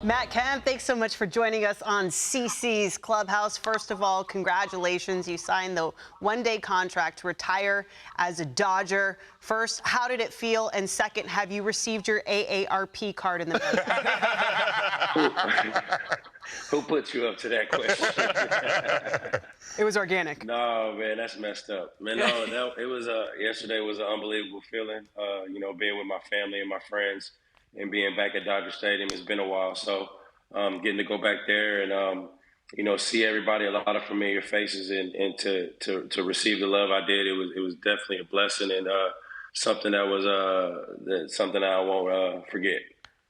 Matt Kemp, thanks so much for joining us on CC's Clubhouse. First of all, congratulations. You signed the one-day contract to retire as a Dodger. First, how did it feel? And second, have you received your AARP card in the mail? Who put you up to that question? It was organic. No, man, that's messed up. Man, no, it was yesterday was an unbelievable feeling. Being with my family and my friends and being back at Dodger Stadium. It's been a while, so getting to go back there and see everybody, a lot of familiar faces, and to receive the love I did. It was definitely a blessing and something that was something I won't forget.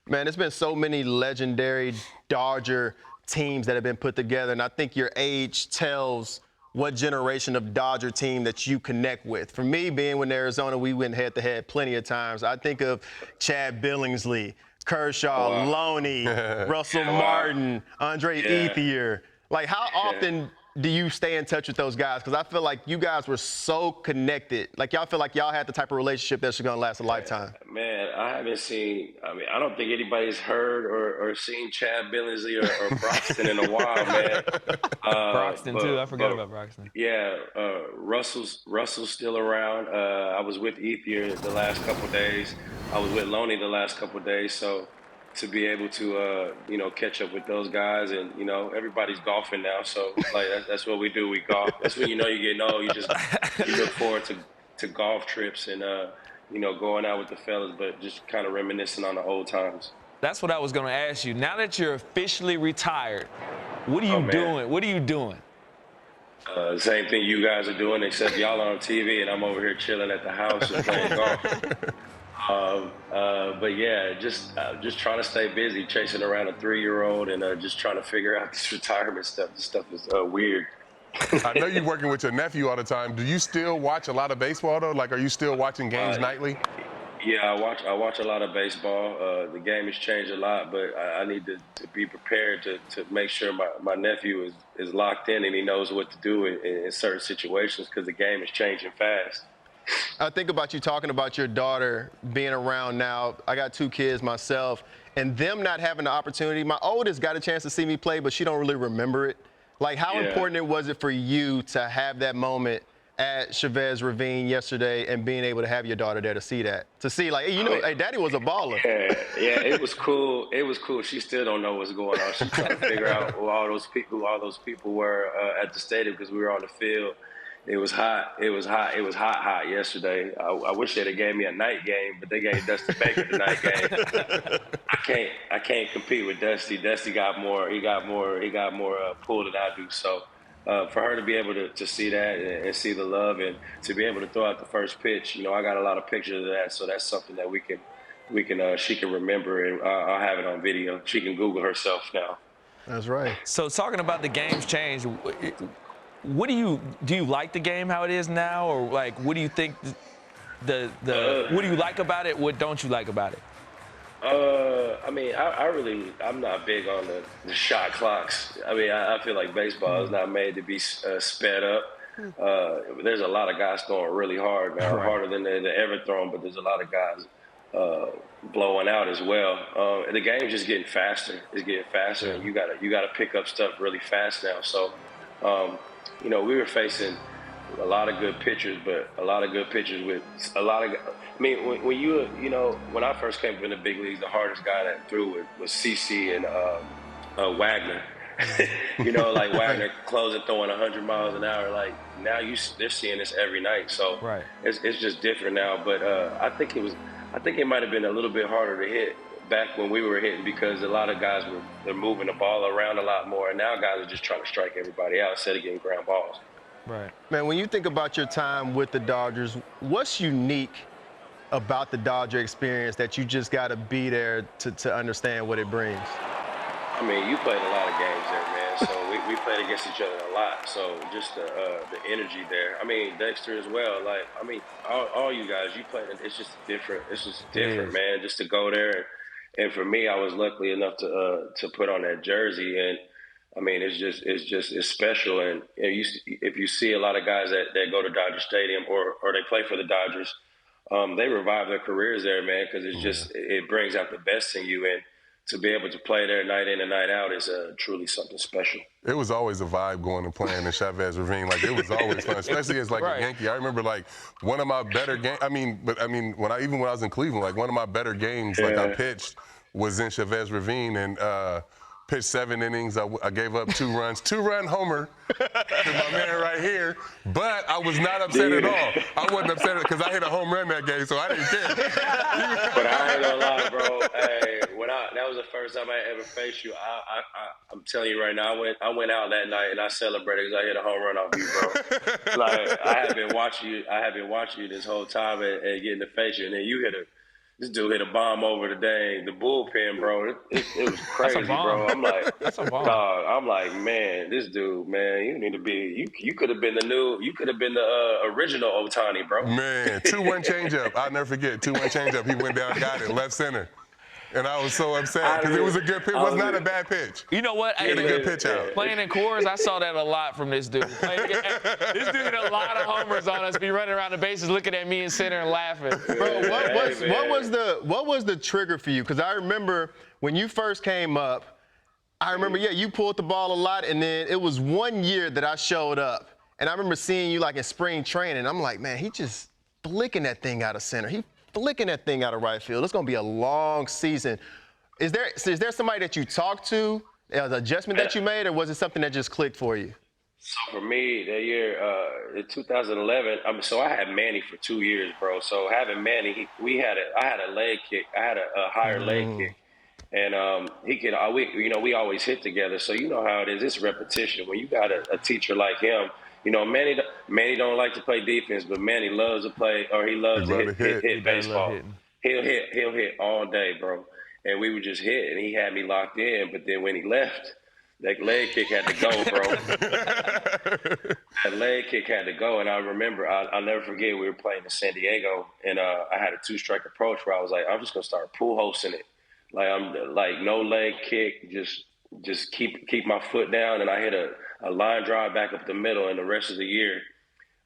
Man, there's been so many legendary Dodger teams that have been put together, and I think your age tells what generation of Dodger team that you connect with. For me, being with Arizona, we went head-to-head plenty of times. I think of Chad Billingsley, Kershaw, Loney, Russell Martin, Andre Ethier. Like, how often do you stay in touch with those guys? Because I feel like you guys were so connected. Like, y'all feel like y'all had the type of relationship that's going to last a lifetime. Man, I don't think anybody's heard or seen Chad Billingsley or Broxton in a while, man. Broxton, too. I forgot about Broxton. Yeah, Russell's still around. I was with Ethier the last couple of days. I was with Loney the last couple of days. So to be able to, catch up with those guys and, everybody's golfing now. So, like, that's what we do. We golf. That's when you know you're getting old. You look forward to golf trips and, going out with the fellas, but just kind of reminiscing on the old times. That's what I was going to ask you. Now that you're officially retired, what are you doing? What are you doing? Same thing you guys are doing, except y'all are on TV and I'm over here chilling at the house and playing golf. But yeah, just trying to stay busy, chasing around a 3-year-old and just trying to figure out this retirement stuff. This stuff is weird. I know you're working with your nephew all the time. Do you still watch a lot of baseball, though? Like, are you still watching games nightly? Yeah, I watch a lot of baseball. The game has changed a lot, but I need to be prepared to make sure my nephew is locked in and he knows what to do in certain situations because the game is changing fast. I think about you talking about your daughter being around now. I got 2 kids myself, and them not having the opportunity. My oldest got a chance to see me play, but she don't really remember it. Like, how important was it for you to have that moment at Chavez Ravine yesterday and being able to have your daughter there to see that? To see, like, hey, Daddy was a baller. Yeah, it was cool. It was cool. She still don't know what's going on. She's trying to figure out who all those people were at the stadium because we were on the field. It was hot. It was hot yesterday. I wish they'd have gave me a night game, but they gave Dusty Baker the night game. I can't compete with Dusty. Dusty got more. He got more pull than I do. So for her to be able to see that and see the love and to be able to throw out the first pitch, I got a lot of pictures of that. So that's something that she can remember, and I'll have it on video. She can Google herself now. That's right. So talking about the game's change, what do you like the game how it is now, or like what do you think what do you like about it? What don't you like about it? I'm not big on the shot clocks. I feel like baseball is not made to be sped up. There's a lot of guys throwing really hard, man, harder than they ever thrown, but there's a lot of guys blowing out as well. The game's just getting faster. It's getting faster, and you gotta pick up stuff really fast now. So, we were facing a lot of good pitchers, but a lot of good pitchers with a lot of. When I first came up in the big leagues, the hardest guy that threw was CC and Wagner. Wagner closing, throwing 100 miles an hour. Like now, they're seeing this every night. So it's just different now. But I think it might have been a little bit harder to hit back when we were hitting because a lot of guys they're moving the ball around a lot more, and now guys are just trying to strike everybody out instead of getting ground balls. Right. Man, when you think about your time with the Dodgers, what's unique about the Dodger experience that you just got to be there to understand what it brings? You played a lot of games there, man. So we played against each other a lot. So just the energy there. Dexter as well. All you guys, you played. It's just different. It's just different, man. Just to go there, and for me, I was lucky enough to put on that jersey, and it's special. And if you see a lot of guys that go to Dodger Stadium or they play for the Dodgers, they revive their careers there, man, because it brings out the best in you. And to be able to play there night in and night out is truly something special. It was always a vibe going and playing in Chavez Ravine. Like, it was always fun, especially as like a Yankee. I remember like one of my better games. When I was in Cleveland, like one of my better games, like I pitched was in Chavez Ravine and pitched 7 innings. I gave up 2 runs, 2-run homer to my man right here. But I was not upset at all. I wasn't upset because I hit a home run that game, so I didn't care. But I ain't gonna lie, bro. Hey, that was the first time I ever faced you. I'm telling you right now, I went out that night and I celebrated because I hit a home run off you, bro. Like I have been watching you this whole time and getting to face you, and then this dude hit a bomb over the bullpen, bro. It was crazy, bro. I'm like, That's a bomb. dog. I'm like, man, this dude, man, you need to be. You could have been the original Ohtani, bro. Man, 2-1 changeup. I'll never forget. 2-1 changeup. He went down, got it, left center. And I was so upset because it was a good pitch. It was not a bad pitch. You know what? He had a good pitch out. Playing in Coors, I saw that a lot from this dude. This dude hit a lot of homers on us, be running around the bases looking at me in center and laughing. Bro, what was the trigger for you? Because I remember when you first came up, you pulled the ball a lot, and then it was one year that I showed up. And I remember seeing you like in spring training. I'm like, man, he just flicking that thing out of center. He flicking that thing out of right field. It's going to be a long season. Is there somebody that you talked to, the adjustment that you made, or was it something that just clicked for you? So for me, that year, in 2011, I had Manny for 2 years, bro. So having Manny, I had a leg kick. I had a higher leg kick. And we always hit together. So you know how it is. It's repetition. When you got a teacher like him, you know, Manny don't like to play defense, but Manny loves to play, or he loves to hit baseball. He'll hit all day, bro. And we would just hit, and he had me locked in. But then when he left, that leg kick had to go, bro. That leg kick had to go, and I remember, I'll never forget, we were playing in San Diego, and I had a 2-strike approach where I was like, I'm just gonna start pool hosting it. Like I'm like no leg kick, just keep my foot down, and I hit a line drive back up the middle, and the rest of the year,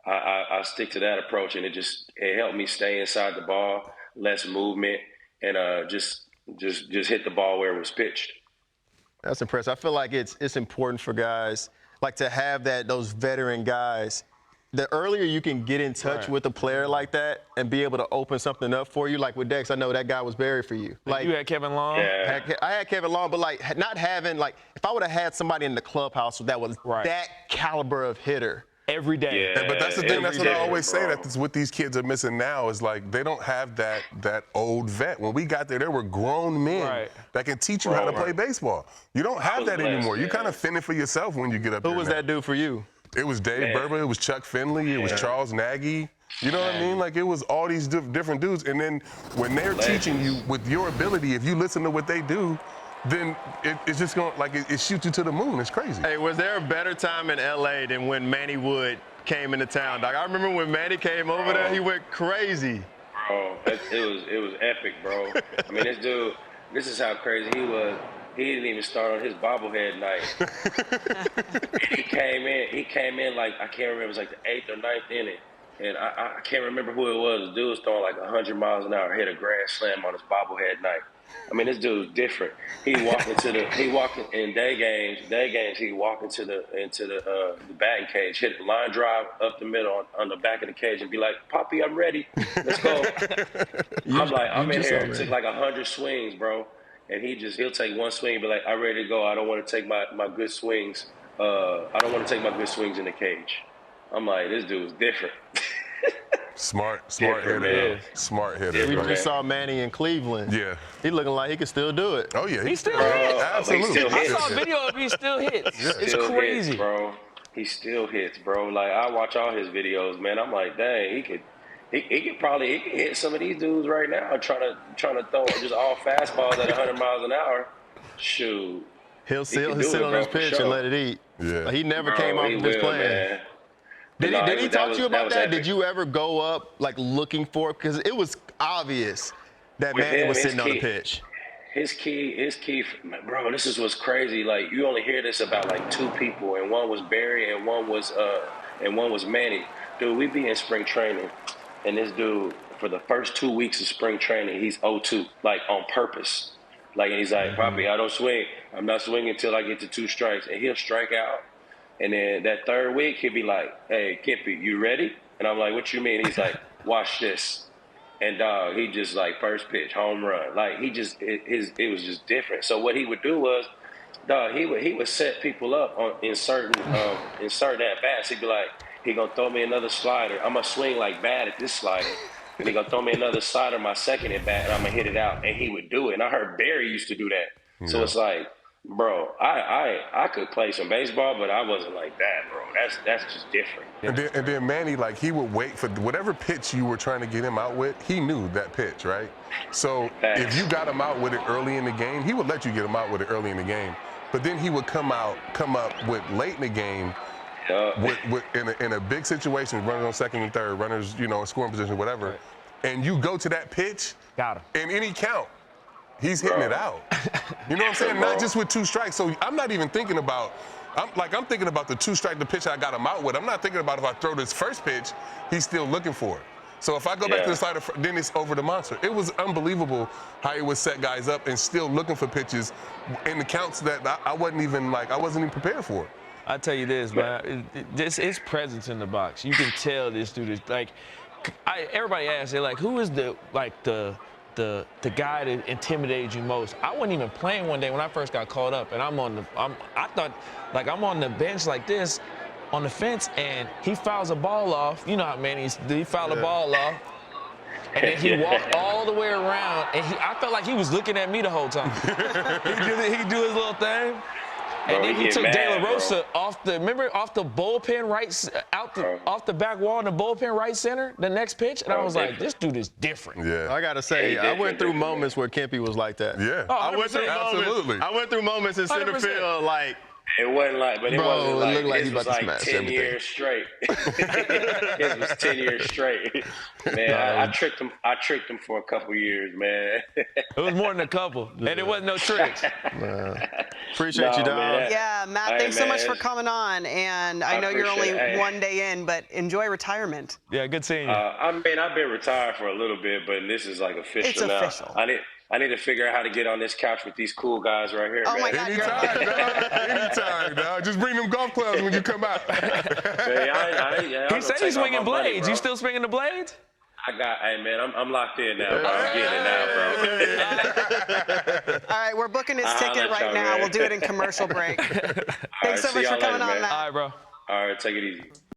I stick to that approach, and it helped me stay inside the ball, less movement, and just hit the ball where it was pitched. That's impressive. I feel like it's important for guys like to have those veteran guys. The earlier you can get in touch with a player like that and be able to open something up for you, like with Dex, I know that guy was buried for you. Like you had Kevin Long? Yeah. I had Kevin Long, but like not having, like, if I would have had somebody in the clubhouse that was that caliber of hitter. Every day. Yeah, but that's the thing. That's what I always say. Bro. That's what these kids are missing now is like they don't have that old vet. When we got there were grown men that can teach you how to play baseball. You don't have that anymore. You kind of fend it for yourself when you get up there. Who was that dude for you? It was Dave Berber. It was Chuck Finley. It was Charles Nagy. You know what I mean? Like, it was all these different dudes. And then when they're teaching you with your ability, if you listen to what they do, then it's just going to, like, it shoots you to the moon. It's crazy. Hey, was there a better time in L.A. than when Manny Wood came into town, dog? I remember when Manny came over there, he went crazy. Bro, it was epic, bro. I mean, this dude, this is how crazy he was. He didn't even start on his bobblehead night. He came in like, I can't remember, it was like the 8th or 9th inning. And I can't remember who it was. The dude was throwing like 100 miles an hour, hit a grand slam on his bobblehead night. I mean, this dude's different. He walked in day games, he walked into the batting cage, hit a line drive up the middle on the back of the cage and be like, Poppy, I'm ready. Let's go. I'm in here. It took like 100 swings, bro. And he'll take one swing and be like, I'm ready to go. I don't want to take my good swings. I don't want to take my good swings in the cage. I'm like, this dude's different. Smart hitter. Man. Smart hitter. We just saw Manny in Cleveland. Yeah. He looking like he could still do it. Oh, yeah. He still hits. Absolutely. I saw a video of him. He still hits. It's crazy. Hits, bro. He still hits, bro. Like, I watch all his videos, man. I'm like, dang, he could hit some of these dudes right now trying to throw just all fastballs at 100 miles an hour. Shoot. He'll sit on his pitch and let it eat. Yeah. He never came off of his plan. Did he talk to you about that? Did you ever go up like looking for it? Because it was obvious that Manny was sitting on the pitch. His key, bro. This is what's crazy. Like, you only hear this about like 2 people, and one was Barry, and one was Manny. Dude, we be in spring training, and this dude, for the first 2 weeks of spring training, he's 0-2, like on purpose. Like, and he's like, Poppy, I don't swing. I'm not swinging until I get to 2 strikes. And he'll strike out. And then that 3rd week, he'll be like, hey, Kempy, you ready? And I'm like, what you mean? He's like, watch this. And, dog, he just, like, first pitch, home run. Like, he just, it was just different. So what he would do was, dog, he would set people up in certain at-bats. He'd be like, he going to throw me another slider. I'm going to swing like bad at this slider. And he going to throw me another slider my second at-bat, and I'm going to hit it out. And he would do it. And I heard Barry used to do that. Yeah. So it's like, bro, I could play some baseball, but I wasn't like that, bro. That's just different. And then Manny, like, he would wait for whatever pitch you were trying to get him out with. He knew that pitch, right? So if you got him out with it early in the game, he would let you get him out with it early in the game. But then he would come up with late in the game, in a big situation, runners on second and third, runners, in scoring position, whatever, right. And you go to that pitch, got him. In any count, he's hitting it out. You know what I'm saying? Not just with 2 strikes. So I'm not even thinking about. I'm thinking about the 2-strike, the pitch I got him out with. I'm not thinking about if I throw this first pitch, he's still looking for it. So if I go back to the slider, then it's over the monster. It was unbelievable how he would set guys up and still looking for pitches in the counts that I wasn't even prepared for. I tell you this, man, his presence in the box. You can tell this dude is like. Everybody asks, they're like, who is the guy that intimidated you most? I wasn't even playing one day when I first got called up, and I'm on the bench like this. On the fence, and he fouls a ball off. You know how he fouled a ball off. And then he walked all the way around, and I felt like he was looking at me the whole time. He'd do his little thing. And then he took De La Rosa off the bullpen off the back wall in the bullpen right center, the next pitch. And I was like, this dude is different. Yeah. I got to say, I went through moments where Kempy was like that. Yeah. Oh, I went through moments in center 100%. field like, it wasn't like, but it wasn't like, it looked like it was like 10 years straight. It was 10 years straight. Man, I tricked him for a couple years, man. It was more than a couple, and it wasn't no tricks. Appreciate you, dog. Man. Yeah, Matt, thanks so much for coming on. And I know you're only one day in, but enjoy retirement. Yeah, good seeing you. I've been retired for a little bit, but this is like official it's now. Official. I need to figure out how to get on this couch with these cool guys right here. Oh, man. my God. Anytime, dog. Just bring them golf clubs when you come out. Man, he said he's swinging blades. You still swinging the blades? Hey, man, I'm locked in now, bro. I'm getting it now, bro. All right, we're booking his ticket right now. Man. We'll do it in commercial break. Thanks so much for coming on, Matt. All right, bro. All right, take it easy.